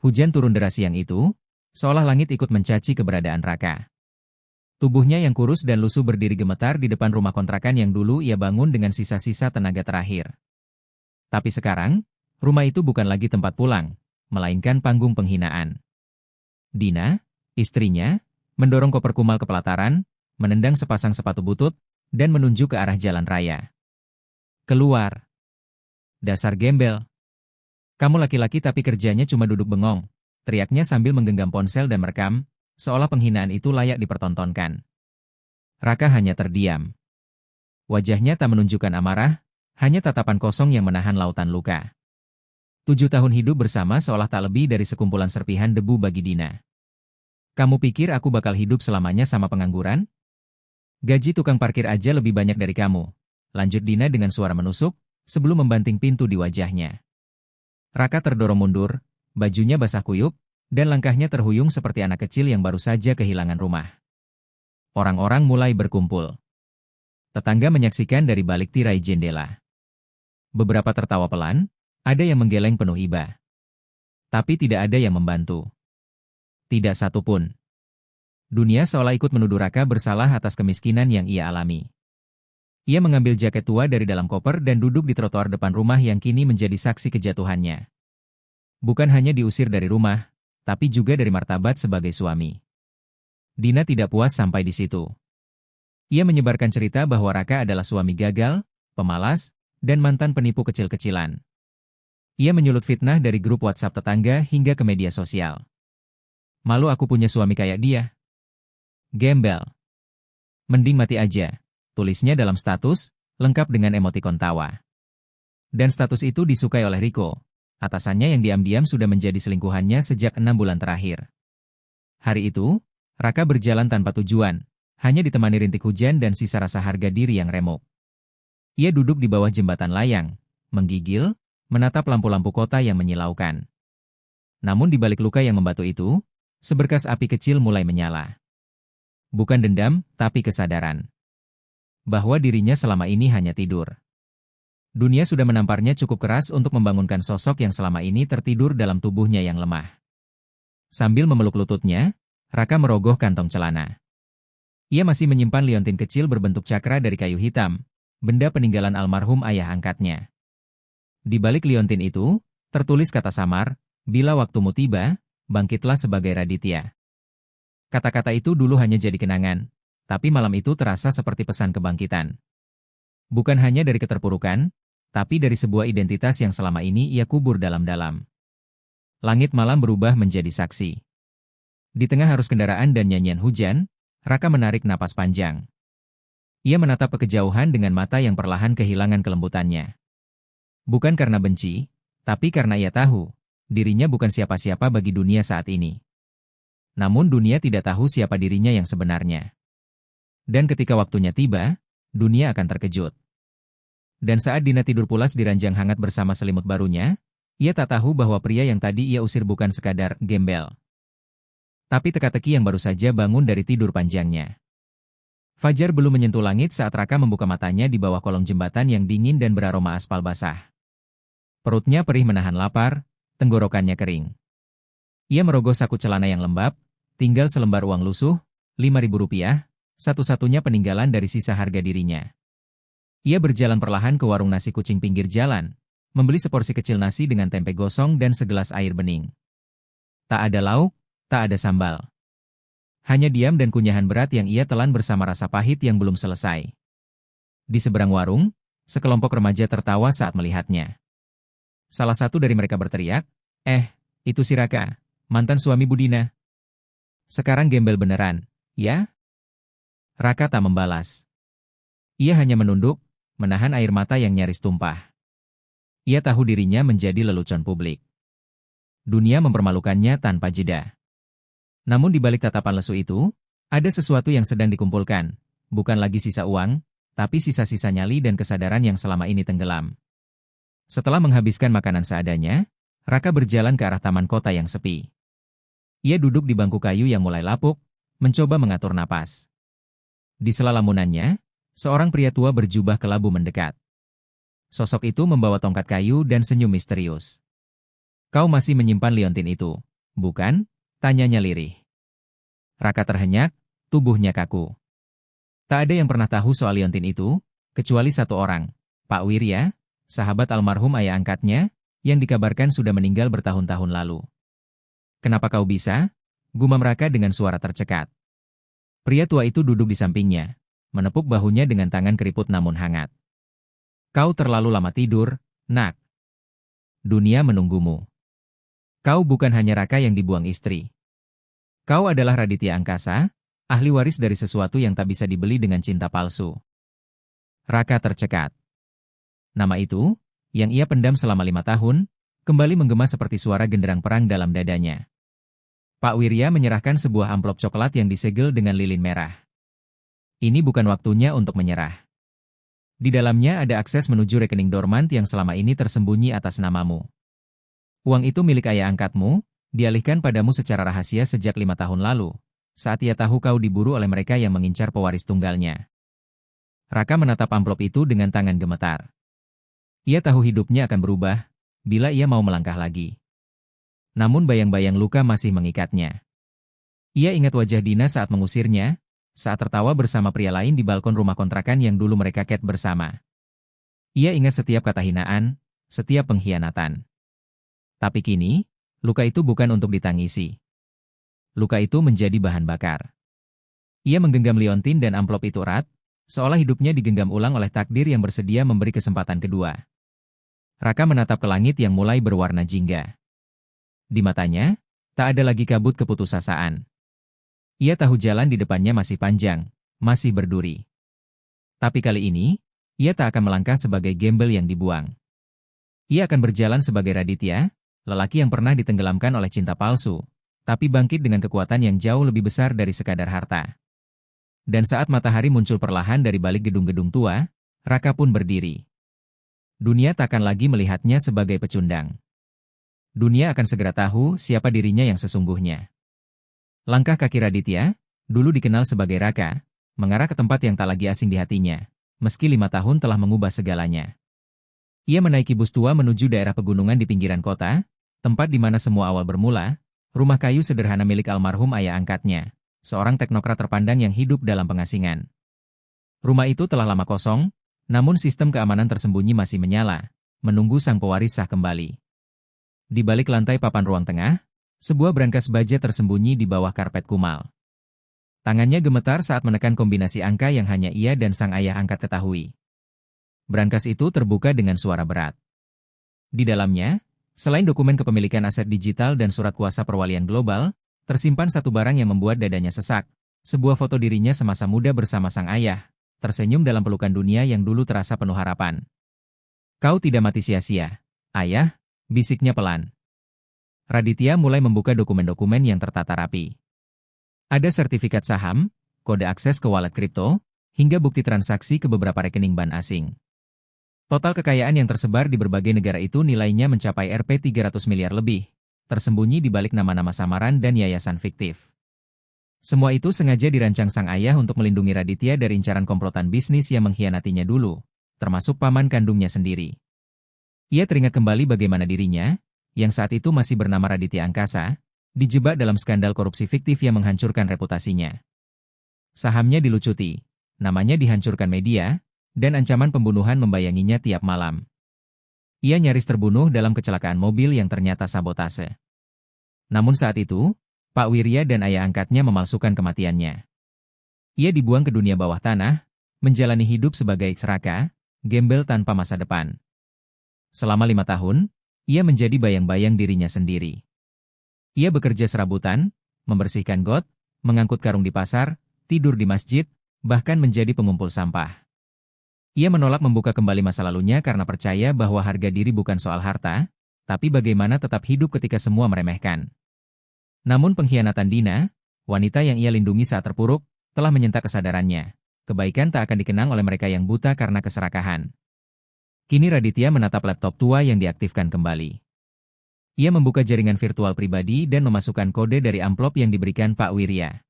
Hujan turun deras siang itu, seolah langit ikut mencaci keberadaan Raka. Tubuhnya yang kurus dan lusuh berdiri gemetar di depan rumah kontrakan yang dulu ia bangun dengan sisa-sisa tenaga terakhir. Tapi sekarang, rumah itu bukan lagi tempat pulang, melainkan panggung penghinaan. Dina, istrinya, mendorong koper kumal ke pelataran, menendang sepasang sepatu butut, dan menunjuk ke arah jalan raya. Keluar. Dasar gembel. Kamu laki-laki tapi kerjanya cuma duduk bengong, teriaknya sambil menggenggam ponsel dan merekam, seolah penghinaan itu layak dipertontonkan. Raka hanya terdiam. Wajahnya tak menunjukkan amarah, hanya tatapan kosong yang menahan lautan luka. 7 tahun hidup bersama seolah tak lebih dari sekumpulan serpihan debu bagi Dina. Kamu pikir aku bakal hidup selamanya sama pengangguran? Gaji tukang parkir aja lebih banyak dari kamu, lanjut Dina dengan suara menusuk, sebelum membanting pintu di wajahnya. Raka terdorong mundur, bajunya basah kuyup, dan langkahnya terhuyung seperti anak kecil yang baru saja kehilangan rumah. Orang-orang mulai berkumpul. Tetangga menyaksikan dari balik tirai jendela. Beberapa tertawa pelan, ada yang menggeleng penuh iba. Tapi tidak ada yang membantu. Tidak satu pun. Dunia seolah ikut menuduh Raka bersalah atas kemiskinan yang ia alami. Ia mengambil jaket tua dari dalam koper dan duduk di trotoar depan rumah yang kini menjadi saksi kejatuhannya. Bukan hanya diusir dari rumah, tapi juga dari martabat sebagai suami. Dina tidak puas sampai di situ. Ia menyebarkan cerita bahwa Raka adalah suami gagal, pemalas, dan mantan penipu kecil-kecilan. Ia menyulut fitnah dari grup WhatsApp tetangga hingga ke media sosial. Malu aku punya suami kayak dia. Gembel. Mending mati aja, tulisnya dalam status, lengkap dengan emotikon tawa. Dan status itu disukai oleh Riko, atasannya yang diam-diam sudah menjadi selingkuhannya sejak 6 bulan terakhir. Hari itu, Raka berjalan tanpa tujuan, hanya ditemani rintik hujan dan sisa rasa harga diri yang remuk. Ia duduk di bawah jembatan layang, menggigil, menatap lampu-lampu kota yang menyilaukan. Namun di balik luka yang membatu itu, seberkas api kecil mulai menyala. Bukan dendam, tapi kesadaran. Bahwa dirinya selama ini hanya tidur. Dunia sudah menamparnya cukup keras untuk membangunkan sosok yang selama ini tertidur dalam tubuhnya yang lemah. Sambil memeluk lututnya, Raka merogoh kantong celana. Ia masih menyimpan liontin kecil berbentuk cakra dari kayu hitam, benda peninggalan almarhum ayah angkatnya. Di balik liontin itu, tertulis kata samar, bila waktumu tiba, bangkitlah sebagai Raditya. Kata-kata itu dulu hanya jadi kenangan, tapi malam itu terasa seperti pesan kebangkitan. Bukan hanya dari keterpurukan, tapi dari sebuah identitas yang selama ini ia kubur dalam-dalam. Langit malam berubah menjadi saksi. Di tengah arus kendaraan dan nyanyian hujan, Raka menarik napas panjang. Ia menatap ke kejauhan dengan mata yang perlahan kehilangan kelembutannya. Bukan karena benci, tapi karena ia tahu, dirinya bukan siapa-siapa bagi dunia saat ini. Namun dunia tidak tahu siapa dirinya yang sebenarnya. Dan ketika waktunya tiba, dunia akan terkejut. Dan saat Dina tidur pulas di ranjang hangat bersama selimut barunya, ia tak tahu bahwa pria yang tadi ia usir bukan sekadar gembel. Tapi teka-teki yang baru saja bangun dari tidur panjangnya. Fajar belum menyentuh langit saat Raka membuka matanya di bawah kolong jembatan yang dingin dan beraroma aspal basah. Perutnya perih menahan lapar, tenggorokannya kering. Ia merogoh saku celana yang lembab, tinggal selembar uang lusuh, Rp5.000, satu-satunya peninggalan dari sisa harga dirinya. Ia berjalan perlahan ke warung nasi kucing pinggir jalan, membeli seporsi kecil nasi dengan tempe gosong dan segelas air bening. Tak ada lauk, tak ada sambal. Hanya diam dan kunyahan berat yang ia telan bersama rasa pahit yang belum selesai. Di seberang warung, sekelompok remaja tertawa saat melihatnya. Salah satu dari mereka berteriak, itu si Raka, mantan suami Bu Dina. Sekarang gembel beneran, ya? Raka tak membalas. Ia hanya menunduk, menahan air mata yang nyaris tumpah. Ia tahu dirinya menjadi lelucon publik. Dunia mempermalukannya tanpa jeda. Namun di balik tatapan lesu itu, ada sesuatu yang sedang dikumpulkan, bukan lagi sisa uang, tapi sisa-sisa nyali dan kesadaran yang selama ini tenggelam. Setelah menghabiskan makanan seadanya, Raka berjalan ke arah taman kota yang sepi. Ia duduk di bangku kayu yang mulai lapuk, mencoba mengatur napas. Di sela lamunannya, seorang pria tua berjubah kelabu mendekat. Sosok itu membawa tongkat kayu dan senyum misterius. Kau masih menyimpan liontin itu, Bukan, tanyanya lirih. Raka terhenyak, tubuhnya kaku. Tak ada yang pernah tahu soal liontin itu, kecuali satu orang, Pak Wirya, sahabat almarhum ayah angkatnya, yang dikabarkan sudah meninggal bertahun-tahun lalu. Kenapa kau bisa? Gumam Raka dengan suara tercekat. Pria tua itu duduk di sampingnya, menepuk bahunya dengan tangan keriput namun hangat. Kau terlalu lama tidur, nak. Dunia menunggumu. Kau bukan hanya Raka yang dibuang istri. Kau adalah Raditya Angkasa, ahli waris dari sesuatu yang tak bisa dibeli dengan cinta palsu. Raka tercekat. Nama itu, yang ia pendam selama 5 tahun, kembali menggema seperti suara genderang perang dalam dadanya. Pak Wirya menyerahkan sebuah amplop coklat yang disegel dengan lilin merah. Ini bukan waktunya untuk menyerah. Di dalamnya ada akses menuju rekening dormant yang selama ini tersembunyi atas namamu. Uang itu milik ayah angkatmu, dialihkan padamu secara rahasia sejak 5 tahun lalu, saat ia tahu kau diburu oleh mereka yang mengincar pewaris tunggalnya. Raka menatap amplop itu dengan tangan gemetar. Ia tahu hidupnya akan berubah, bila ia mau melangkah lagi. Namun bayang-bayang luka masih mengikatnya. Ia ingat wajah Dina saat mengusirnya, saat tertawa bersama pria lain di balkon rumah kontrakan yang dulu mereka ket bersama. Ia ingat setiap kata hinaan, setiap pengkhianatan. Tapi kini, luka itu bukan untuk ditangisi. Luka itu menjadi bahan bakar. Ia menggenggam liontin dan amplop itu erat, seolah hidupnya digenggam ulang oleh takdir yang bersedia memberi kesempatan kedua. Raka menatap ke langit yang mulai berwarna jingga. Di matanya, tak ada lagi kabut keputusasaan. Ia tahu jalan di depannya masih panjang, masih berduri. Tapi kali ini, ia tak akan melangkah sebagai gembel yang dibuang. Ia akan berjalan sebagai Raditya, lelaki yang pernah ditenggelamkan oleh cinta palsu, tapi bangkit dengan kekuatan yang jauh lebih besar dari sekadar harta. Dan saat matahari muncul perlahan dari balik gedung-gedung tua, Raka pun berdiri. Dunia takkan lagi melihatnya sebagai pecundang. Dunia akan segera tahu siapa dirinya yang sesungguhnya. Langkah kaki Raditya, dulu dikenal sebagai Raka, mengarah ke tempat yang tak lagi asing di hatinya, meski 5 tahun telah mengubah segalanya. Ia menaiki bus tua menuju daerah pegunungan di pinggiran kota, tempat di mana semua awal bermula, rumah kayu sederhana milik almarhum ayah angkatnya, seorang teknokrat terpandang yang hidup dalam pengasingan. Rumah itu telah lama kosong, namun sistem keamanan tersembunyi masih menyala, menunggu sang pewaris sah kembali. Di balik lantai papan ruang tengah, sebuah brankas baja tersembunyi di bawah karpet kumal. Tangannya gemetar saat menekan kombinasi angka yang hanya ia dan sang ayah angkat ketahui. Brankas itu terbuka dengan suara berat. Di dalamnya, selain dokumen kepemilikan aset digital dan surat kuasa perwalian global, tersimpan satu barang yang membuat dadanya sesak, sebuah foto dirinya semasa muda bersama sang ayah, tersenyum dalam pelukan dunia yang dulu terasa penuh harapan. Kau tidak mati sia-sia, ayah, bisiknya pelan. Raditya mulai membuka dokumen-dokumen yang tertata rapi. Ada sertifikat saham, kode akses ke wallet kripto, hingga bukti transaksi ke beberapa rekening bank asing. Total kekayaan yang tersebar di berbagai negara itu nilainya mencapai Rp 300 miliar lebih, tersembunyi di balik nama-nama samaran dan yayasan fiktif. Semua itu sengaja dirancang sang ayah untuk melindungi Raditya dari incaran komplotan bisnis yang mengkhianatinya dulu, termasuk paman kandungnya sendiri. Ia teringat kembali bagaimana dirinya, yang saat itu masih bernama Raditya Angkasa, dijebak dalam skandal korupsi fiktif yang menghancurkan reputasinya. Sahamnya dilucuti, namanya dihancurkan media, dan ancaman pembunuhan membayanginya tiap malam. Ia nyaris terbunuh dalam kecelakaan mobil yang ternyata sabotase. Namun saat itu, Pak Wirya dan ayah angkatnya memalsukan kematiannya. Ia dibuang ke dunia bawah tanah, menjalani hidup sebagai Raka, gembel tanpa masa depan. Selama 5 tahun, ia menjadi bayang-bayang dirinya sendiri. Ia bekerja serabutan, membersihkan got, mengangkut karung di pasar, tidur di masjid, bahkan menjadi pengumpul sampah. Ia menolak membuka kembali masa lalunya karena percaya bahwa harga diri bukan soal harta, tapi bagaimana tetap hidup ketika semua meremehkan. Namun pengkhianatan Dina, wanita yang ia lindungi saat terpuruk, telah menyentak kesadarannya. Kebaikan tak akan dikenang oleh mereka yang buta karena keserakahan. Kini Raditya menatap laptop tua yang diaktifkan kembali. Ia membuka jaringan virtual pribadi dan memasukkan kode dari amplop yang diberikan Pak Wirya.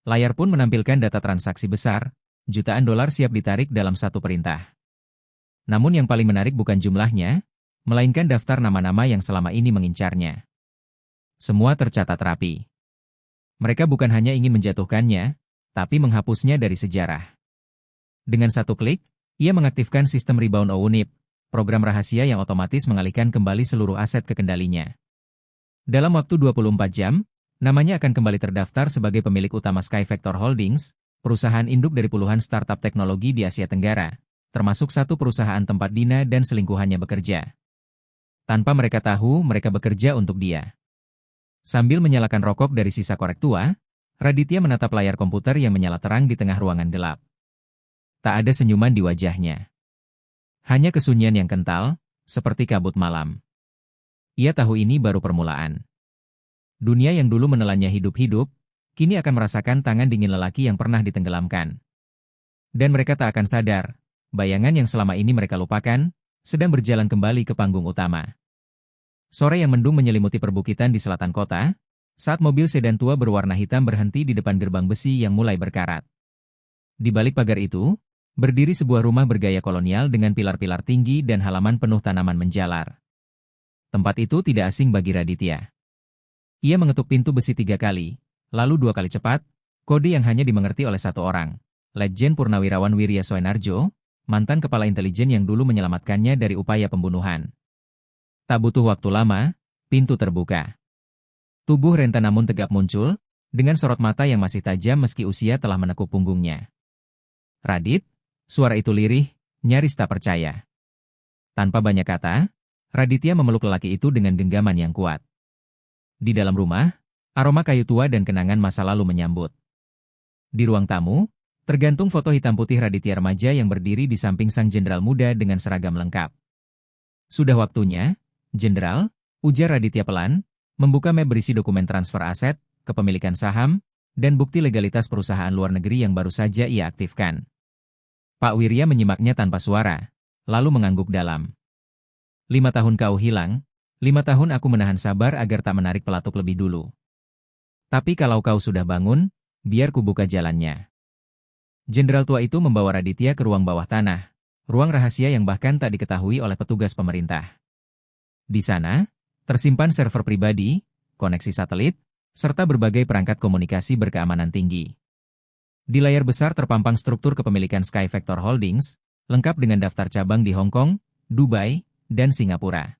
Layar pun menampilkan data transaksi besar, jutaan dolar siap ditarik dalam satu perintah. Namun yang paling menarik bukan jumlahnya, melainkan daftar nama-nama yang selama ini mengincarnya. Semua tercatat rapi. Mereka bukan hanya ingin menjatuhkannya, tapi menghapusnya dari sejarah. Dengan satu klik, ia mengaktifkan sistem Rebound OWNIP, program rahasia yang otomatis mengalihkan kembali seluruh aset ke kendalinya. Dalam waktu 24 jam, namanya akan kembali terdaftar sebagai pemilik utama Skyvector Holdings, perusahaan induk dari puluhan startup teknologi di Asia Tenggara, termasuk satu perusahaan tempat Dina dan selingkuhannya bekerja. Tanpa mereka tahu, mereka bekerja untuk dia. Sambil menyalakan rokok dari sisa korek tua, Raditya menatap layar komputer yang menyala terang di tengah ruangan gelap. Tak ada senyuman di wajahnya. Hanya kesunyian yang kental, seperti kabut malam. Ia tahu ini baru permulaan. Dunia yang dulu menelannya hidup-hidup, kini akan merasakan tangan dingin lelaki yang pernah ditenggelamkan. Dan mereka tak akan sadar, bayangan yang selama ini mereka lupakan, sedang berjalan kembali ke panggung utama. Sore yang mendung menyelimuti perbukitan di selatan kota, saat mobil sedan tua berwarna hitam berhenti di depan gerbang besi yang mulai berkarat. Di balik pagar itu, berdiri sebuah rumah bergaya kolonial dengan pilar-pilar tinggi dan halaman penuh tanaman menjalar. Tempat itu tidak asing bagi Raditya. Ia mengetuk pintu besi 3 kali, lalu 2 kali cepat, kode yang hanya dimengerti oleh satu orang, Letjen Purnawirawan Wirya Soenarjo, mantan kepala intelijen yang dulu menyelamatkannya dari upaya pembunuhan. Tak butuh waktu lama, pintu terbuka. Tubuh Renta Namun tegap muncul, dengan sorot mata yang masih tajam meski usia telah menekuk punggungnya. Radit, suara itu lirih, nyaris tak percaya. Tanpa banyak kata, Raditya memeluk lelaki itu dengan genggaman yang kuat. Di dalam rumah, aroma kayu tua dan kenangan masa lalu menyambut. Di ruang tamu, tergantung foto hitam putih Raditya remaja yang berdiri di samping sang jenderal muda dengan seragam lengkap. Sudah waktunya, Jenderal, ujar Raditya pelan, membuka map berisi dokumen transfer aset, kepemilikan saham, dan bukti legalitas perusahaan luar negeri yang baru saja ia aktifkan. Pak Wirya menyimaknya tanpa suara, lalu mengangguk dalam. 5 tahun kau hilang, 5 tahun aku menahan sabar agar tak menarik pelatuk lebih dulu. Tapi kalau kau sudah bangun, biar ku buka jalannya. Jenderal tua itu membawa Raditya ke ruang bawah tanah, ruang rahasia yang bahkan tak diketahui oleh petugas pemerintah. Di sana, tersimpan server pribadi, koneksi satelit, serta berbagai perangkat komunikasi berkeamanan tinggi. Di layar besar terpampang struktur kepemilikan Skyvector Holdings, lengkap dengan daftar cabang di Hong Kong, Dubai, dan Singapura.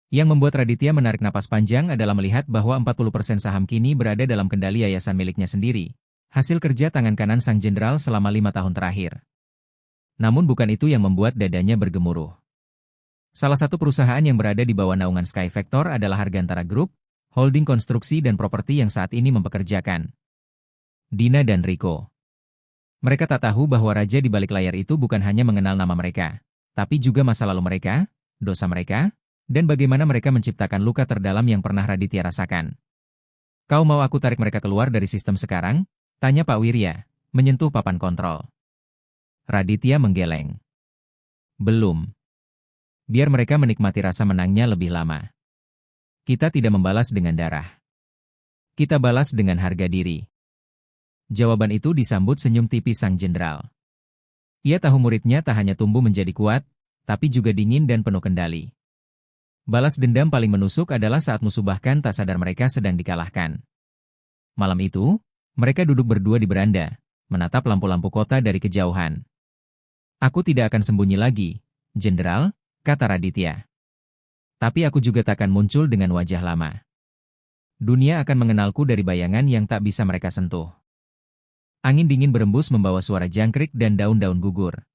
Yang membuat Raditya menarik napas panjang adalah melihat bahwa 40% saham kini berada dalam kendali yayasan miliknya sendiri, hasil kerja tangan kanan sang jenderal selama 5 tahun terakhir. Namun bukan itu yang membuat dadanya bergemuruh. Salah satu perusahaan yang berada di bawah naungan Skyvector adalah Hargantara Group, holding konstruksi dan properti yang saat ini mempekerjakan Dina dan Riko. Mereka tak tahu bahwa raja di balik layar itu bukan hanya mengenal nama mereka, tapi juga masa lalu mereka, dosa mereka, dan bagaimana mereka menciptakan luka terdalam yang pernah Raditya rasakan. Kau mau aku tarik mereka keluar dari sistem sekarang? Tanya Pak Wirya, menyentuh papan kontrol. Raditya menggeleng. Belum. Biar mereka menikmati rasa menangnya lebih lama. Kita tidak membalas dengan darah. Kita balas dengan harga diri. Jawaban itu disambut senyum tipis sang jenderal. Ia tahu muridnya tak hanya tumbuh menjadi kuat, tapi juga dingin dan penuh kendali. Balas dendam paling menusuk adalah saat musuh bahkan tak sadar mereka sedang dikalahkan. Malam itu, mereka duduk berdua di beranda, menatap lampu-lampu kota dari kejauhan. Aku tidak akan sembunyi lagi, Jenderal, kata Raditya. Tapi aku juga tak akan muncul dengan wajah lama. Dunia akan mengenalku dari bayangan yang tak bisa mereka sentuh. Angin dingin berembus membawa suara jangkrik dan daun-daun gugur.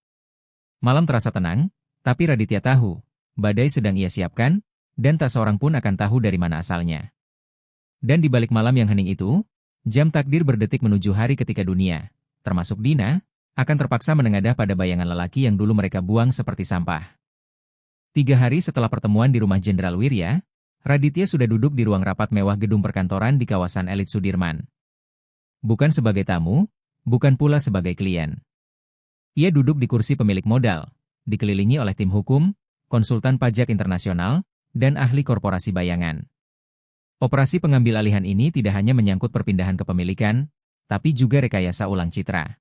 Malam terasa tenang, tapi Raditya tahu, badai sedang ia siapkan, dan tak seorang pun akan tahu dari mana asalnya. Dan di balik malam yang hening itu, jam takdir berdetik menuju hari ketika dunia, termasuk Dina, akan terpaksa menengadah pada bayangan lelaki yang dulu mereka buang seperti sampah. 3 hari setelah pertemuan di rumah Jenderal Wirya, Raditya sudah duduk di ruang rapat mewah gedung perkantoran di kawasan elit Sudirman. Bukan sebagai tamu, bukan pula sebagai klien. Ia duduk di kursi pemilik modal, dikelilingi oleh tim hukum, konsultan pajak internasional, dan ahli korporasi bayangan. Operasi pengambil alihan ini tidak hanya menyangkut perpindahan kepemilikan, tapi juga rekayasa ulang citra.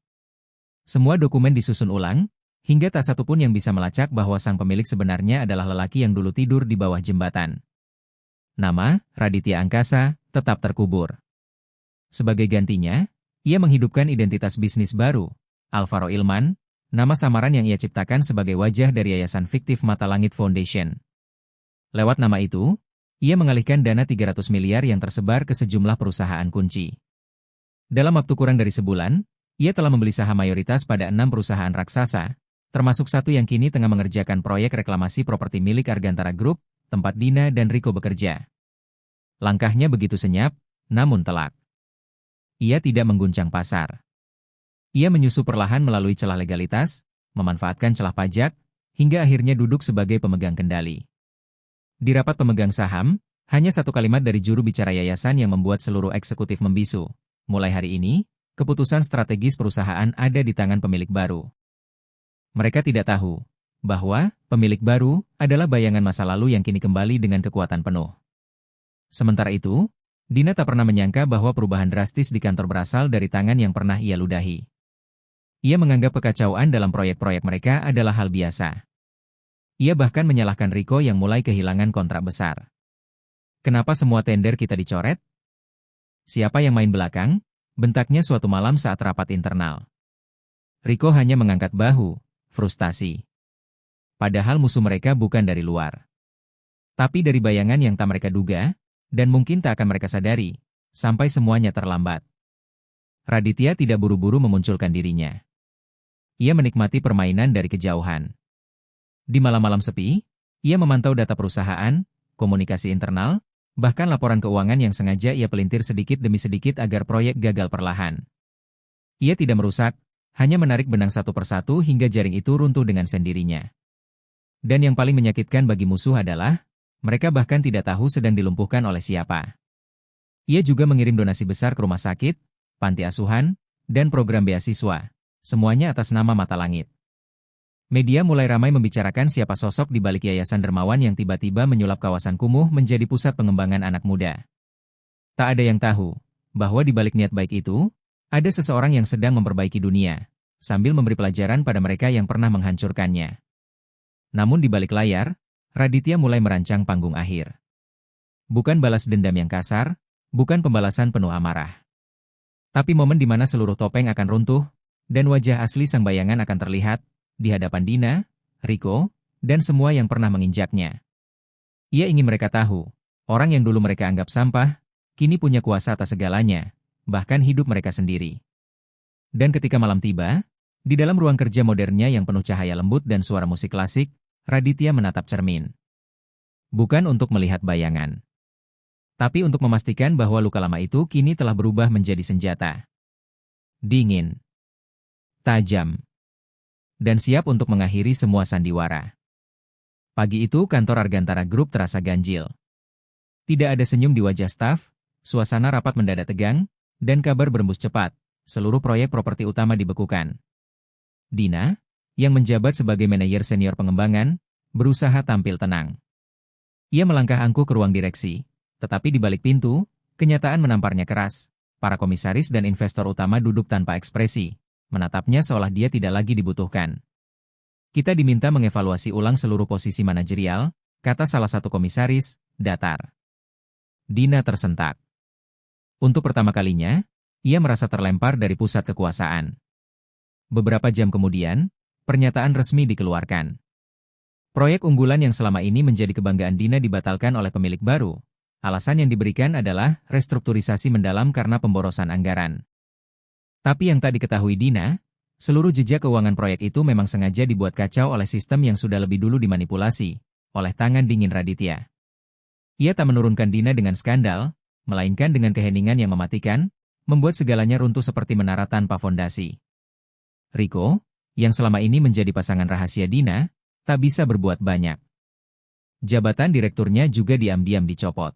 Semua dokumen disusun ulang, hingga tak satu pun yang bisa melacak bahwa sang pemilik sebenarnya adalah lelaki yang dulu tidur di bawah jembatan. Nama, Raditya Angkasa, tetap terkubur. Sebagai gantinya, ia menghidupkan identitas bisnis baru, Alvaro Ilman, nama samaran yang ia ciptakan sebagai wajah dari yayasan fiktif Mata Langit Foundation. Lewat nama itu, ia mengalihkan dana 300 miliar yang tersebar ke sejumlah perusahaan kunci. Dalam waktu kurang dari sebulan, ia telah membeli saham mayoritas pada 6 perusahaan raksasa, termasuk satu yang kini tengah mengerjakan proyek reklamasi properti milik Argantara Group, tempat Dina dan Riko bekerja. Langkahnya begitu senyap, namun telak. Ia tidak mengguncang pasar. Ia menyusup perlahan melalui celah legalitas, memanfaatkan celah pajak, hingga akhirnya duduk sebagai pemegang kendali. Di rapat pemegang saham, hanya satu kalimat dari juru bicara yayasan yang membuat seluruh eksekutif membisu. Mulai hari ini, keputusan strategis perusahaan ada di tangan pemilik baru. Mereka tidak tahu bahwa pemilik baru adalah bayangan masa lalu yang kini kembali dengan kekuatan penuh. Sementara itu, Dina tak pernah menyangka bahwa perubahan drastis di kantor berasal dari tangan yang pernah ia ludahi. Ia menganggap kekacauan dalam proyek-proyek mereka adalah hal biasa. Ia bahkan menyalahkan Riko yang mulai kehilangan kontrak besar. Kenapa semua tender kita dicoret? Siapa yang main belakang? Bentaknya suatu malam saat rapat internal. Riko hanya mengangkat bahu, frustasi. Padahal musuh mereka bukan dari luar, tapi dari bayangan yang tak mereka duga, dan mungkin tak akan mereka sadari, sampai semuanya terlambat. Raditya tidak buru-buru memunculkan dirinya. Ia menikmati permainan dari kejauhan. Di malam-malam sepi, ia memantau data perusahaan, komunikasi internal, bahkan laporan keuangan yang sengaja ia pelintir sedikit demi sedikit agar proyek gagal perlahan. Ia tidak merusak, hanya menarik benang satu persatu hingga jaring itu runtuh dengan sendirinya. Dan yang paling menyakitkan bagi musuh adalah, mereka bahkan tidak tahu sedang dilumpuhkan oleh siapa. Ia juga mengirim donasi besar ke rumah sakit, panti asuhan, dan program beasiswa, semuanya atas nama Mata Langit. Media mulai ramai membicarakan siapa sosok di balik yayasan dermawan yang tiba-tiba menyulap kawasan kumuh menjadi pusat pengembangan anak muda. Tak ada yang tahu bahwa di balik niat baik itu, ada seseorang yang sedang memperbaiki dunia, sambil memberi pelajaran pada mereka yang pernah menghancurkannya. Namun di balik layar, Raditya mulai merancang panggung akhir. Bukan balas dendam yang kasar, bukan pembalasan penuh amarah. Tapi momen di mana seluruh topeng akan runtuh, dan wajah asli sang bayangan akan terlihat, di hadapan Dina, Riko, dan semua yang pernah menginjaknya. Ia ingin mereka tahu, orang yang dulu mereka anggap sampah, kini punya kuasa atas segalanya, bahkan hidup mereka sendiri. Dan ketika malam tiba, di dalam ruang kerja modernnya yang penuh cahaya lembut dan suara musik klasik, Raditya menatap cermin. Bukan untuk melihat bayangan, tapi untuk memastikan bahwa luka lama itu kini telah berubah menjadi senjata. Dingin, tajam, dan siap untuk mengakhiri semua sandiwara. Pagi itu kantor Argantara Group terasa ganjil. Tidak ada senyum di wajah staf, suasana rapat mendadak tegang, dan kabar berembus cepat, seluruh proyek properti utama dibekukan. Dina, yang menjabat sebagai manajer senior pengembangan, berusaha tampil tenang. Ia melangkah angkuh ke ruang direksi, tetapi di balik pintu, kenyataan menamparnya keras. Para komisaris dan investor utama duduk tanpa ekspresi, menatapnya seolah dia tidak lagi dibutuhkan. Kita diminta mengevaluasi ulang seluruh posisi manajerial, kata salah satu komisaris, datar. Dina tersentak. Untuk pertama kalinya, ia merasa terlempar dari pusat kekuasaan. Beberapa jam kemudian, pernyataan resmi dikeluarkan. Proyek unggulan yang selama ini menjadi kebanggaan Dina dibatalkan oleh pemilik baru. Alasan yang diberikan adalah restrukturisasi mendalam karena pemborosan anggaran. Tapi yang tak diketahui Dina, seluruh jejak keuangan proyek itu memang sengaja dibuat kacau oleh sistem yang sudah lebih dulu dimanipulasi oleh tangan dingin Raditya. Ia tak menurunkan Dina dengan skandal, melainkan dengan keheningan yang mematikan, membuat segalanya runtuh seperti menara tanpa fondasi. Riko, yang selama ini menjadi pasangan rahasia Dina, tak bisa berbuat banyak. Jabatan direkturnya juga diam-diam dicopot.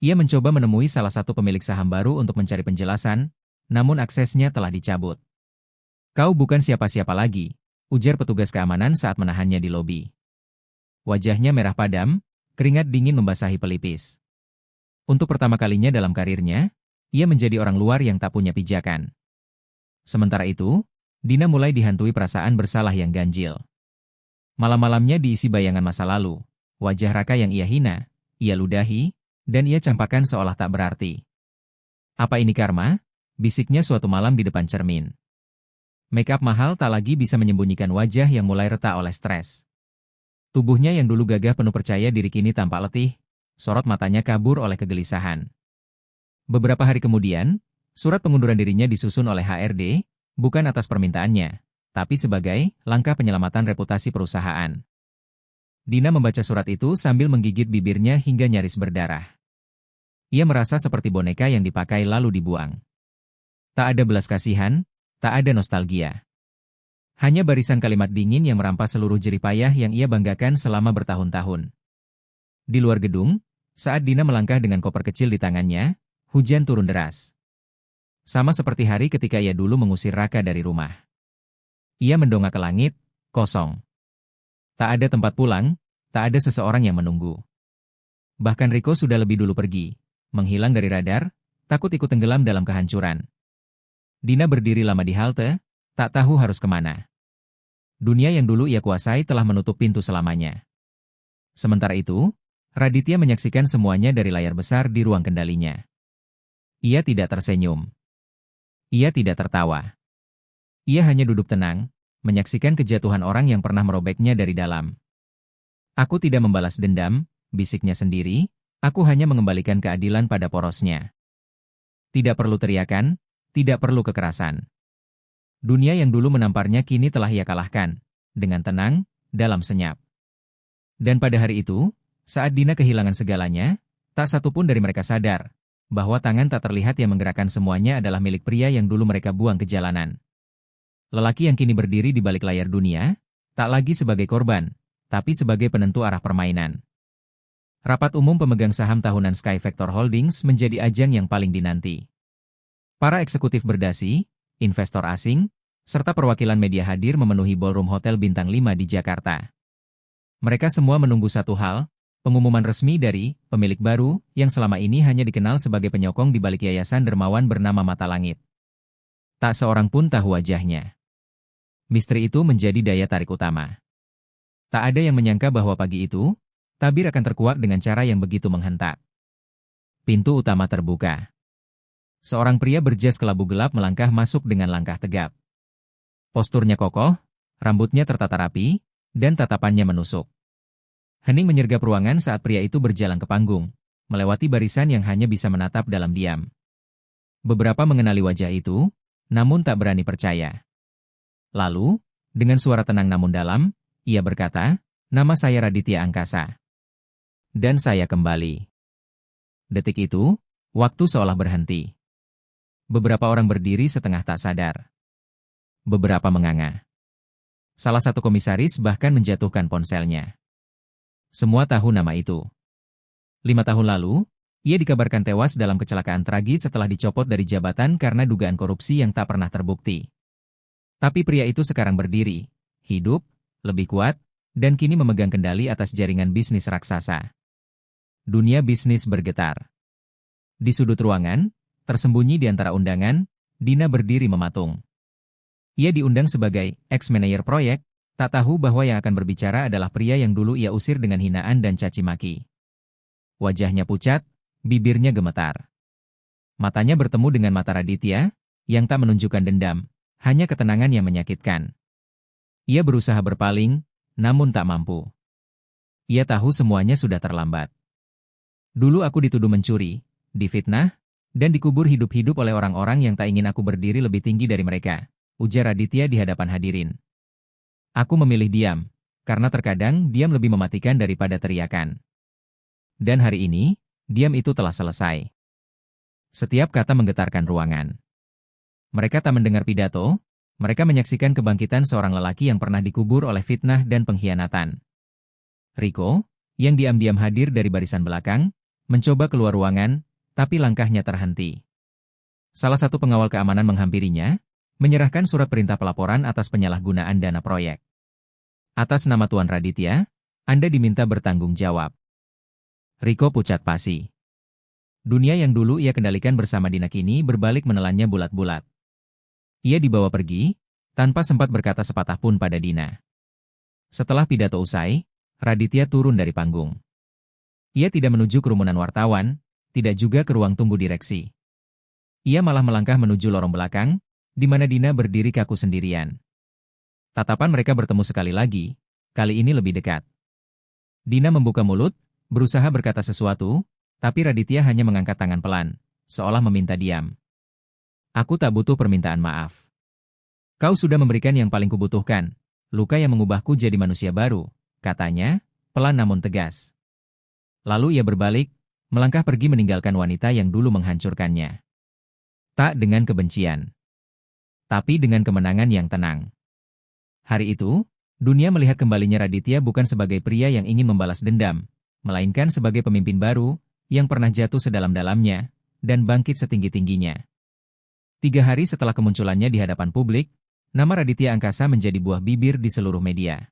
Ia mencoba menemui salah satu pemilik saham baru untuk mencari penjelasan, namun aksesnya telah dicabut. Kau bukan siapa-siapa lagi, ujar petugas keamanan saat menahannya di lobi. Wajahnya merah padam, keringat dingin membasahi pelipis. Untuk pertama kalinya dalam karirnya, ia menjadi orang luar yang tak punya pijakan. Sementara itu, Dina mulai dihantui perasaan bersalah yang ganjil. Malam-malamnya diisi bayangan masa lalu, wajah Raka yang ia hina, ia ludahi, dan ia campakkan seolah tak berarti. Apa ini karma? Bisiknya suatu malam di depan cermin. Make up mahal tak lagi bisa menyembunyikan wajah yang mulai retak oleh stres. Tubuhnya yang dulu gagah penuh percaya diri kini tampak letih, sorot matanya kabur oleh kegelisahan. Beberapa hari kemudian, surat pengunduran dirinya disusun oleh HRD, bukan atas permintaannya, tapi sebagai langkah penyelamatan reputasi perusahaan. Dina membaca surat itu sambil menggigit bibirnya hingga nyaris berdarah. Ia merasa seperti boneka yang dipakai lalu dibuang. Tak ada belas kasihan, tak ada nostalgia. Hanya barisan kalimat dingin yang merampas seluruh jerih payah yang ia banggakan selama bertahun-tahun. Di luar gedung, saat Dina melangkah dengan koper kecil di tangannya, hujan turun deras. Sama seperti hari ketika ia dulu mengusir Raka dari rumah. Ia mendongak ke langit, kosong. Tak ada tempat pulang, tak ada seseorang yang menunggu. Bahkan Riko sudah lebih dulu pergi, menghilang dari radar, takut ikut tenggelam dalam kehancuran. Dina berdiri lama di halte, tak tahu harus kemana. Dunia yang dulu ia kuasai telah menutup pintu selamanya. Sementara itu, Raditya menyaksikan semuanya dari layar besar di ruang kendalinya. Ia tidak tersenyum. Ia tidak tertawa. Ia hanya duduk tenang, menyaksikan kejatuhan orang yang pernah merobeknya dari dalam. Aku tidak membalas dendam, bisiknya sendiri, aku hanya mengembalikan keadilan pada porosnya. Tidak perlu teriakan, tidak perlu kekerasan. Dunia yang dulu menamparnya kini telah ia kalahkan, dengan tenang, dalam senyap. Dan pada hari itu, saat Dina kehilangan segalanya, tak satu pun dari mereka sadar bahwa tangan tak terlihat yang menggerakkan semuanya adalah milik pria yang dulu mereka buang ke jalanan. Lelaki yang kini berdiri di balik layar dunia, tak lagi sebagai korban, tapi sebagai penentu arah permainan. Rapat umum pemegang saham tahunan Sky Vector Holdings menjadi ajang yang paling dinanti. Para eksekutif berdasi, investor asing, serta perwakilan media hadir memenuhi ballroom hotel bintang 5 di Jakarta. Mereka semua menunggu satu hal, pengumuman resmi dari pemilik baru yang selama ini hanya dikenal sebagai penyokong di balik yayasan dermawan bernama Mata Langit. Tak seorang pun tahu wajahnya. Misteri itu menjadi daya tarik utama. Tak ada yang menyangka bahwa pagi itu, tabir akan terkuak dengan cara yang begitu menghentak. Pintu utama terbuka. Seorang pria berjas kelabu gelap melangkah masuk dengan langkah tegap. Posturnya kokoh, rambutnya tertata rapi, dan tatapannya menusuk. Hening menyergap ruangan saat pria itu berjalan ke panggung, melewati barisan yang hanya bisa menatap dalam diam. Beberapa mengenali wajah itu, namun tak berani percaya. Lalu, dengan suara tenang namun dalam, ia berkata, "Nama saya Raditya Angkasa. Dan saya kembali." Detik itu, waktu seolah berhenti. Beberapa orang berdiri setengah tak sadar. Beberapa menganga. Salah satu komisaris bahkan menjatuhkan ponselnya. Semua tahu nama itu. 5 tahun lalu, ia dikabarkan tewas dalam kecelakaan tragis setelah dicopot dari jabatan karena dugaan korupsi yang tak pernah terbukti. Tapi pria itu sekarang berdiri, hidup, lebih kuat, dan kini memegang kendali atas jaringan bisnis raksasa. Dunia bisnis bergetar. Di sudut ruangan, tersembunyi di antara undangan, Dina berdiri mematung. Ia diundang sebagai ex-manajer proyek, tak tahu bahwa yang akan berbicara adalah pria yang dulu ia usir dengan hinaan dan caci maki. Wajahnya pucat, bibirnya gemetar. Matanya bertemu dengan mata Raditya, yang tak menunjukkan dendam, hanya ketenangan yang menyakitkan. Ia berusaha berpaling, namun tak mampu. Ia tahu semuanya sudah terlambat. Dulu aku dituduh mencuri, difitnah, dan dikubur hidup-hidup oleh orang-orang yang tak ingin aku berdiri lebih tinggi dari mereka, ujar Raditya di hadapan hadirin. Aku memilih diam, karena terkadang diam lebih mematikan daripada teriakan. Dan hari ini, diam itu telah selesai. Setiap kata menggetarkan ruangan. Mereka tak mendengar pidato, mereka menyaksikan kebangkitan seorang lelaki yang pernah dikubur oleh fitnah dan pengkhianatan. Riko, yang diam-diam hadir dari barisan belakang, mencoba keluar ruangan, tapi langkahnya terhenti. Salah satu pengawal keamanan menghampirinya, menyerahkan surat perintah pelaporan atas penyalahgunaan dana proyek. Atas nama Tuan Raditya, Anda diminta bertanggung jawab. Riko pucat pasi. Dunia yang dulu ia kendalikan bersama Dina kini berbalik menelannya bulat-bulat. Ia dibawa pergi, tanpa sempat berkata sepatah pun pada Dina. Setelah pidato usai, Raditya turun dari panggung. Ia tidak menuju kerumunan wartawan, tidak juga ke ruang tunggu direksi. Ia malah melangkah menuju lorong belakang, di mana Dina berdiri kaku sendirian. Tatapan mereka bertemu sekali lagi, kali ini lebih dekat. Dina membuka mulut, berusaha berkata sesuatu, tapi Raditya hanya mengangkat tangan pelan, seolah meminta diam. Aku tak butuh permintaan maaf. Kau sudah memberikan yang paling kubutuhkan, luka yang mengubahku jadi manusia baru, katanya, pelan namun tegas. Lalu ia berbalik, melangkah pergi meninggalkan wanita yang dulu menghancurkannya. Tak dengan kebencian, tapi dengan kemenangan yang tenang. Hari itu, dunia melihat kembalinya Raditya bukan sebagai pria yang ingin membalas dendam, melainkan sebagai pemimpin baru, yang pernah jatuh sedalam-dalamnya, dan bangkit setinggi-tingginya. 3 hari setelah kemunculannya di hadapan publik, nama Raditya Angkasa menjadi buah bibir di seluruh media.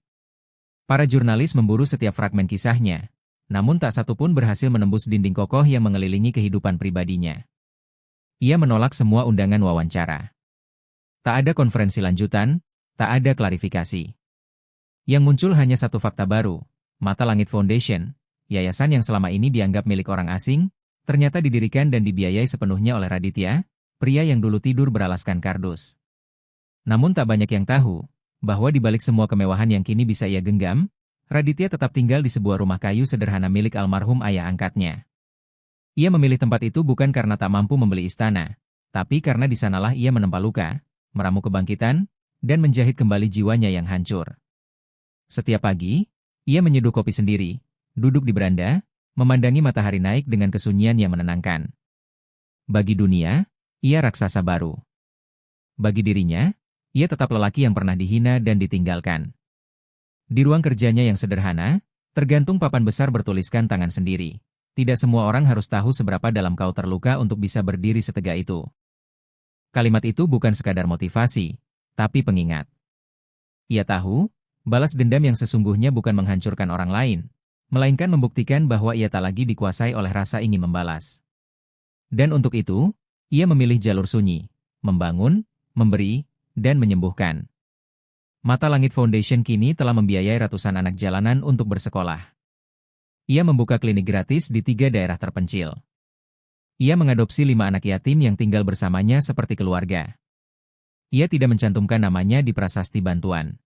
Para jurnalis memburu setiap fragmen kisahnya, namun tak satu pun berhasil menembus dinding kokoh yang mengelilingi kehidupan pribadinya. Ia menolak semua undangan wawancara. Tak ada konferensi lanjutan, tak ada klarifikasi. Yang muncul hanya satu fakta baru, Mata Langit Foundation, yayasan yang selama ini dianggap milik orang asing, ternyata didirikan dan dibiayai sepenuhnya oleh Raditya, pria yang dulu tidur beralaskan kardus. Namun tak banyak yang tahu, bahwa di balik semua kemewahan yang kini bisa ia genggam, Raditya tetap tinggal di sebuah rumah kayu sederhana milik almarhum ayah angkatnya. Ia memilih tempat itu bukan karena tak mampu membeli istana, tapi karena di sanalah ia menempa luka, meramu kebangkitan, dan menjahit kembali jiwanya yang hancur. Setiap pagi, ia menyeduh kopi sendiri, duduk di beranda, memandangi matahari naik dengan kesunyian yang menenangkan. Bagi dunia, ia raksasa baru. Bagi dirinya, ia tetap lelaki yang pernah dihina dan ditinggalkan. Di ruang kerjanya yang sederhana, tergantung papan besar bertuliskan tangan sendiri. Tidak semua orang harus tahu seberapa dalam kau terluka untuk bisa berdiri setegak itu. Kalimat itu bukan sekadar motivasi, tapi pengingat. Ia tahu, balas dendam yang sesungguhnya bukan menghancurkan orang lain, melainkan membuktikan bahwa ia tak lagi dikuasai oleh rasa ingin membalas. Dan untuk itu, ia memilih jalur sunyi, membangun, memberi, dan menyembuhkan. Mata Langit Foundation kini telah membiayai ratusan anak jalanan untuk bersekolah. Ia membuka klinik gratis di 3 daerah terpencil. Ia mengadopsi 5 anak yatim yang tinggal bersamanya seperti keluarga. Ia tidak mencantumkan namanya di prasasti bantuan.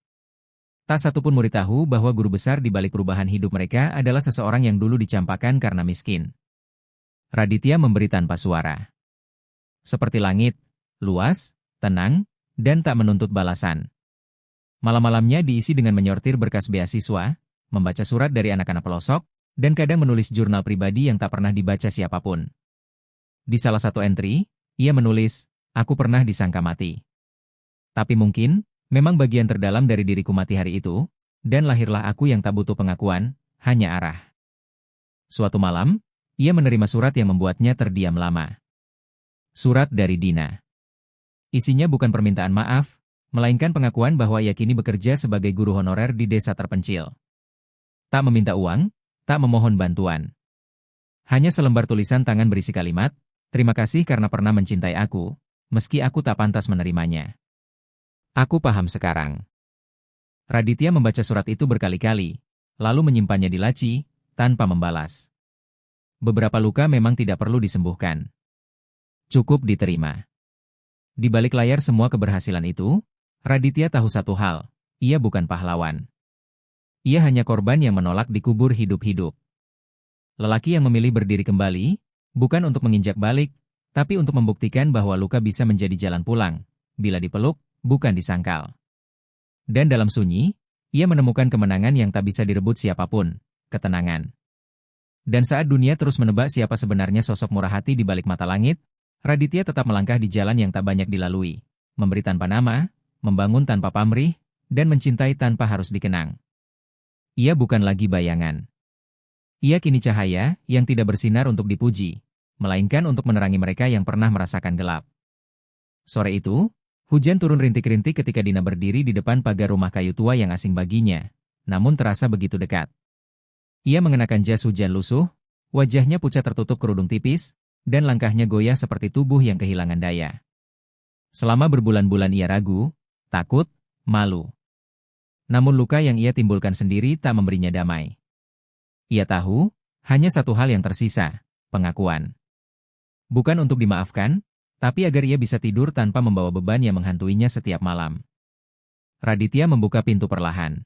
Tak satu pun murid tahu bahwa guru besar di balik perubahan hidup mereka adalah seseorang yang dulu dicampakan karena miskin. Raditya memberi tanpa suara. Seperti langit, luas, tenang, dan tak menuntut balasan. Malam-malamnya diisi dengan menyortir berkas beasiswa, membaca surat dari anak-anak pelosok, dan kadang menulis jurnal pribadi yang tak pernah dibaca siapapun. Di salah satu entry, ia menulis, "Aku pernah disangka mati. Tapi mungkin, memang bagian terdalam dari diriku mati hari itu, dan lahirlah aku yang tak butuh pengakuan, hanya arah." Suatu malam, ia menerima surat yang membuatnya terdiam lama. Surat dari Dina. Isinya bukan permintaan maaf, melainkan pengakuan bahwa ia kini bekerja sebagai guru honorer di desa terpencil. Tak meminta uang, tak memohon bantuan. Hanya selembar tulisan tangan berisi kalimat, "Terima kasih karena pernah mencintai aku, meski aku tak pantas menerimanya. Aku paham sekarang." Raditya membaca surat itu berkali-kali, lalu menyimpannya di laci, tanpa membalas. Beberapa luka memang tidak perlu disembuhkan. Cukup diterima. Di balik layar semua keberhasilan itu, Raditya tahu satu hal, ia bukan pahlawan. Ia hanya korban yang menolak dikubur hidup-hidup. Lelaki yang memilih berdiri kembali, bukan untuk menginjak balik, tapi untuk membuktikan bahwa luka bisa menjadi jalan pulang, bila dipeluk, bukan disangkal. Dan dalam sunyi, ia menemukan kemenangan yang tak bisa direbut siapapun, ketenangan. Dan saat dunia terus menebak siapa sebenarnya sosok murah hati di balik mata langit, Raditya tetap melangkah di jalan yang tak banyak dilalui, memberi tanpa nama, membangun tanpa pamrih, dan mencintai tanpa harus dikenang. Ia bukan lagi bayangan. Ia kini cahaya yang tidak bersinar untuk dipuji, melainkan untuk menerangi mereka yang pernah merasakan gelap. Sore itu, hujan turun rintik-rintik ketika Dina berdiri di depan pagar rumah kayu tua yang asing baginya, namun terasa begitu dekat. Ia mengenakan jas hujan lusuh, wajahnya pucat tertutup kerudung tipis, dan langkahnya goyah seperti tubuh yang kehilangan daya. Selama berbulan-bulan ia ragu, takut, malu. Namun luka yang ia timbulkan sendiri tak memberinya damai. Ia tahu, Hanya satu hal yang tersisa, pengakuan. Bukan untuk dimaafkan, tapi agar ia bisa tidur tanpa membawa beban yang menghantuinya setiap malam. Raditya membuka pintu perlahan.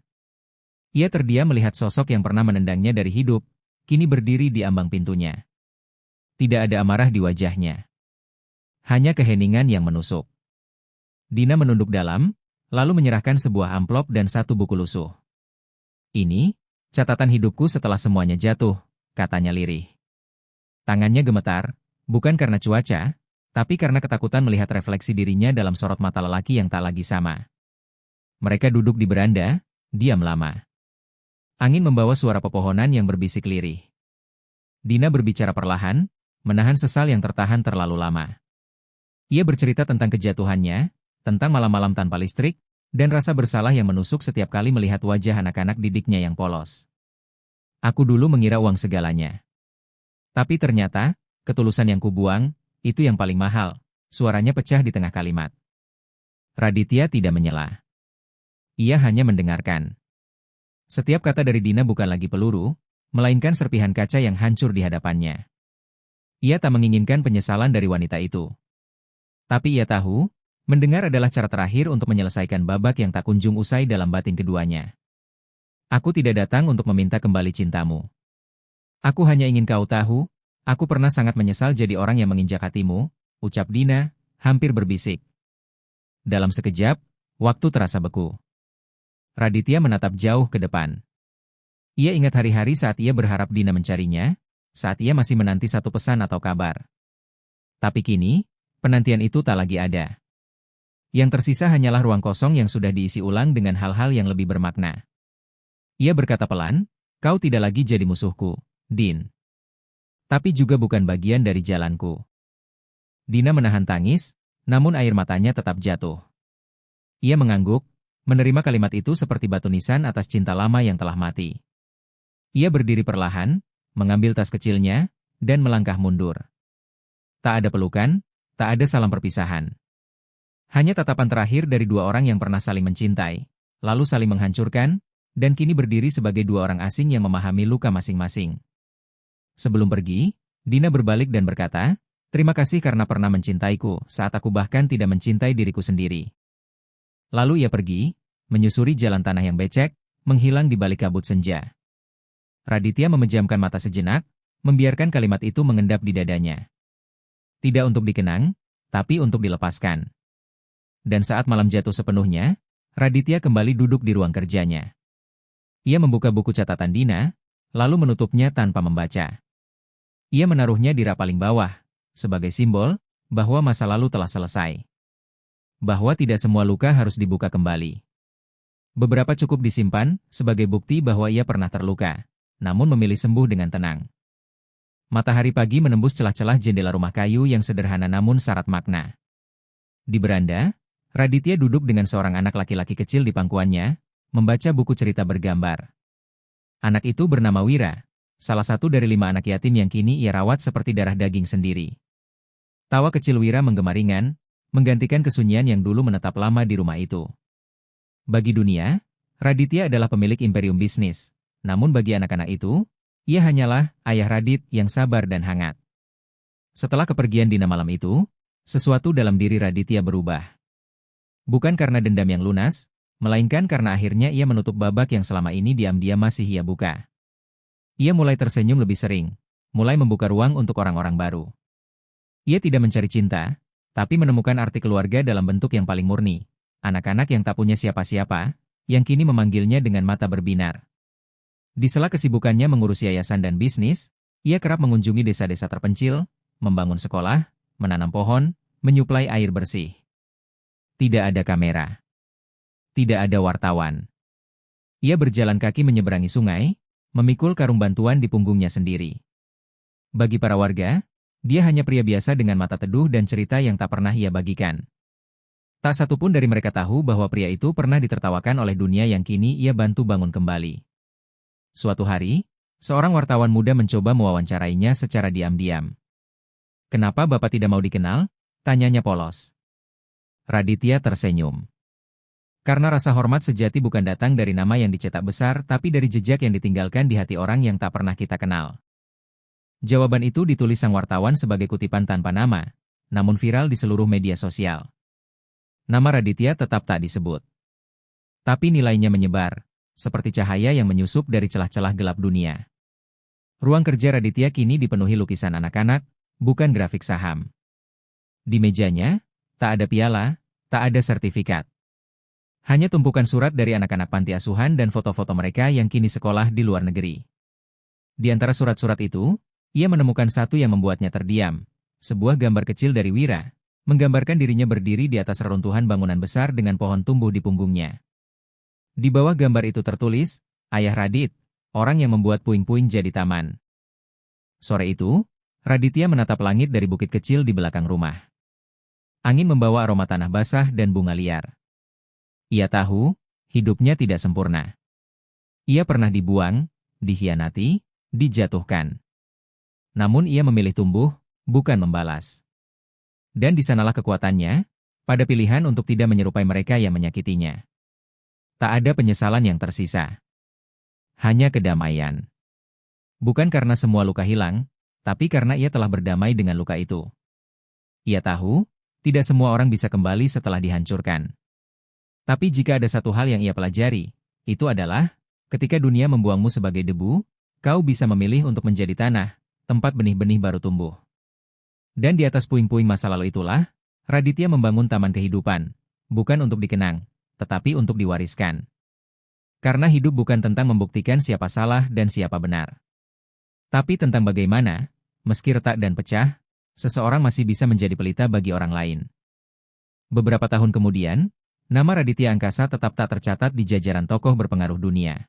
Ia terdiam melihat sosok yang pernah menendangnya dari hidup, kini berdiri di ambang pintunya. Tidak ada amarah di wajahnya. Hanya keheningan yang menusuk. Dina menunduk dalam, lalu menyerahkan sebuah amplop dan satu buku lusuh. Ini, catatan hidupku setelah semuanya jatuh, katanya lirih. Tangannya gemetar, bukan karena cuaca, tapi karena ketakutan melihat refleksi dirinya dalam sorot mata lelaki yang tak lagi sama. Mereka duduk di beranda, diam lama. Angin membawa suara pepohonan yang berbisik lirih. Dina berbicara perlahan, menahan sesal yang tertahan terlalu lama. Ia bercerita tentang kejatuhannya, tentang malam-malam tanpa listrik, dan rasa bersalah yang menusuk setiap kali melihat wajah anak-anak didiknya yang polos. Aku dulu mengira uang segalanya. Tapi ternyata, ketulusan yang kubuang, itu yang paling mahal. Suaranya pecah di tengah kalimat. Raditya tidak menyela. Ia hanya mendengarkan. Setiap kata dari Dina bukan lagi peluru, melainkan serpihan kaca yang hancur di hadapannya. Ia tak menginginkan penyesalan dari wanita itu. Tapi ia tahu, mendengar adalah cara terakhir untuk menyelesaikan babak yang tak kunjung usai dalam batin keduanya. Aku tidak datang untuk meminta kembali cintamu. Aku hanya ingin kau tahu, aku pernah sangat menyesal jadi orang yang menginjak hatimu, ucap Dina, hampir berbisik. Dalam sekejap, waktu terasa beku. Raditya menatap jauh ke depan. Ia ingat hari-hari saat ia berharap Dina mencarinya, saat ia masih menanti satu pesan atau kabar. Tapi kini, penantian itu tak lagi ada. Yang tersisa hanyalah ruang kosong yang sudah diisi ulang dengan hal-hal yang lebih bermakna. Ia berkata pelan, kau tidak lagi jadi musuhku, Din. Tapi juga bukan bagian dari jalanku. Dina menahan tangis, namun air matanya tetap jatuh. Ia mengangguk, menerima kalimat itu seperti batu nisan atas cinta lama yang telah mati. Ia berdiri perlahan, mengambil tas kecilnya, dan melangkah mundur. Tak ada pelukan, tak ada salam perpisahan. Hanya tatapan terakhir dari dua orang yang pernah saling mencintai, lalu saling menghancurkan, dan kini berdiri sebagai dua orang asing yang memahami luka masing-masing. Sebelum pergi, Dina berbalik dan berkata, terima kasih karena pernah mencintaiku saat aku bahkan tidak mencintai diriku sendiri. Lalu ia pergi, menyusuri jalan tanah yang becek, menghilang di balik kabut senja. Raditya memejamkan mata sejenak, membiarkan kalimat itu mengendap di dadanya. Tidak untuk dikenang, tapi untuk dilepaskan. Dan saat malam jatuh sepenuhnya, Raditya kembali duduk di ruang kerjanya. Ia membuka buku catatan Dina, lalu menutupnya tanpa membaca. Ia menaruhnya di rak paling bawah, sebagai simbol bahwa masa lalu telah selesai. Bahwa tidak semua luka harus dibuka kembali. Beberapa cukup disimpan sebagai bukti bahwa ia pernah terluka, namun memilih sembuh dengan tenang. Matahari pagi menembus celah-celah jendela rumah kayu yang sederhana namun syarat makna. Di beranda, Raditya duduk dengan seorang anak laki-laki kecil di pangkuannya, membaca buku cerita bergambar. Anak itu bernama Wira, salah satu dari 5 anak yatim yang kini ia rawat seperti darah daging sendiri. Tawa kecil Wira menggema ringan, menggantikan kesunyian yang dulu menetap lama di rumah itu. Bagi dunia, Raditya adalah pemilik imperium bisnis, namun bagi anak-anak itu, ia hanyalah ayah Radit yang sabar dan hangat. Setelah kepergian Dina malam itu, sesuatu dalam diri Raditya berubah. Bukan karena dendam yang lunas, melainkan karena akhirnya ia menutup babak yang selama ini diam-diam masih ia buka. Ia mulai tersenyum lebih sering, mulai membuka ruang untuk orang-orang baru. Ia tidak mencari cinta, tapi menemukan arti keluarga dalam bentuk yang paling murni. Anak-anak yang tak punya siapa-siapa, yang kini memanggilnya dengan mata berbinar. Di sela kesibukannya mengurus yayasan dan bisnis, ia kerap mengunjungi desa-desa terpencil, membangun sekolah, menanam pohon, menyuplai air bersih. Tidak ada kamera. Tidak ada wartawan. Ia berjalan kaki menyeberangi sungai, memikul karung bantuan di punggungnya sendiri. Bagi para warga, dia hanya pria biasa dengan mata teduh dan cerita yang tak pernah ia bagikan. Tak satu pun dari mereka tahu bahwa pria itu pernah ditertawakan oleh dunia yang kini ia bantu bangun kembali. Suatu hari, seorang wartawan muda mencoba mewawancarainya secara diam-diam. "Kenapa Bapak tidak mau dikenal?" tanyanya polos. Raditya tersenyum. Karena rasa hormat sejati bukan datang dari nama yang dicetak besar tapi dari jejak yang ditinggalkan di hati orang yang tak pernah kita kenal. Jawaban itu ditulis sang wartawan sebagai kutipan tanpa nama, namun viral di seluruh media sosial. Nama Raditya tetap tak disebut. Tapi nilainya menyebar, seperti cahaya yang menyusup dari celah-celah gelap dunia. Ruang kerja Raditya kini dipenuhi lukisan anak-anak, bukan grafik saham. Di mejanya, tak ada piala, tak ada sertifikat. Hanya tumpukan surat dari anak-anak panti asuhan dan foto-foto mereka yang kini sekolah di luar negeri. Di antara surat-surat itu, ia menemukan satu yang membuatnya terdiam. Sebuah gambar kecil dari Wira, menggambarkan dirinya berdiri di atas reruntuhan bangunan besar dengan pohon tumbuh di punggungnya. Di bawah gambar itu tertulis, Ayah Radit, orang yang membuat puing-puing jadi taman. Sore itu, Raditya menatap langit dari bukit kecil di belakang rumah. Angin membawa aroma tanah basah dan bunga liar. Ia tahu, hidupnya tidak sempurna. Ia pernah dibuang, dikhianati, dijatuhkan. Namun ia memilih tumbuh, bukan membalas. Dan di sanalah kekuatannya, pada pilihan untuk tidak menyerupai mereka yang menyakitinya. Tak ada penyesalan yang tersisa. Hanya kedamaian. Bukan karena semua luka hilang, tapi karena ia telah berdamai dengan luka itu. Ia tahu, tidak semua orang bisa kembali setelah dihancurkan. Tapi jika ada satu hal yang ia pelajari, itu adalah, ketika dunia membuangmu sebagai debu, kau bisa memilih untuk menjadi tanah, tempat benih-benih baru tumbuh. Dan di atas puing-puing masa lalu itulah, Raditya membangun taman kehidupan, bukan untuk dikenang, tetapi untuk diwariskan. Karena hidup bukan tentang membuktikan siapa salah dan siapa benar. Tapi tentang bagaimana, meski retak dan pecah, seseorang masih bisa menjadi pelita bagi orang lain. Beberapa tahun kemudian, nama Raditya Angkasa tetap tak tercatat di jajaran tokoh berpengaruh dunia.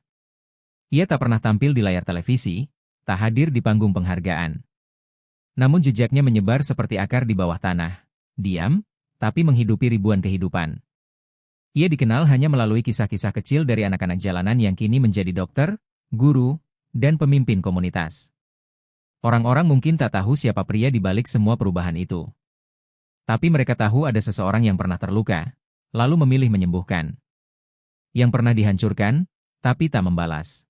Ia tak pernah tampil di layar televisi, tak hadir di panggung penghargaan. Namun jejaknya menyebar seperti akar di bawah tanah, diam, tapi menghidupi ribuan kehidupan. Ia dikenal hanya melalui kisah-kisah kecil dari anak-anak jalanan yang kini menjadi dokter, guru, dan pemimpin komunitas. Orang-orang mungkin tak tahu siapa pria di balik semua perubahan itu. Tapi mereka tahu ada seseorang yang pernah terluka, lalu memilih menyembuhkan. Yang pernah dihancurkan, tapi tak membalas.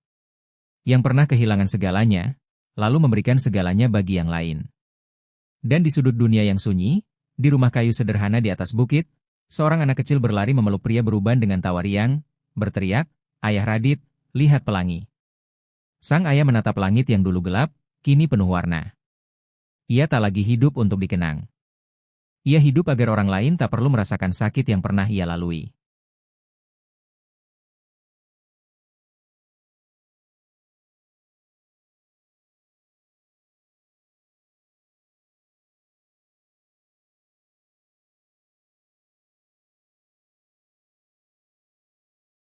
Yang pernah kehilangan segalanya, lalu memberikan segalanya bagi yang lain. Dan di sudut dunia yang sunyi, di rumah kayu sederhana di atas bukit, seorang anak kecil berlari memeluk pria beruban dengan tawa riang, berteriak, "Ayah Radit, lihat pelangi." Sang ayah menatap langit yang dulu gelap, kini penuh warna. Ia tak lagi hidup untuk dikenang. Ia hidup agar orang lain tak perlu merasakan sakit yang pernah ia lalui.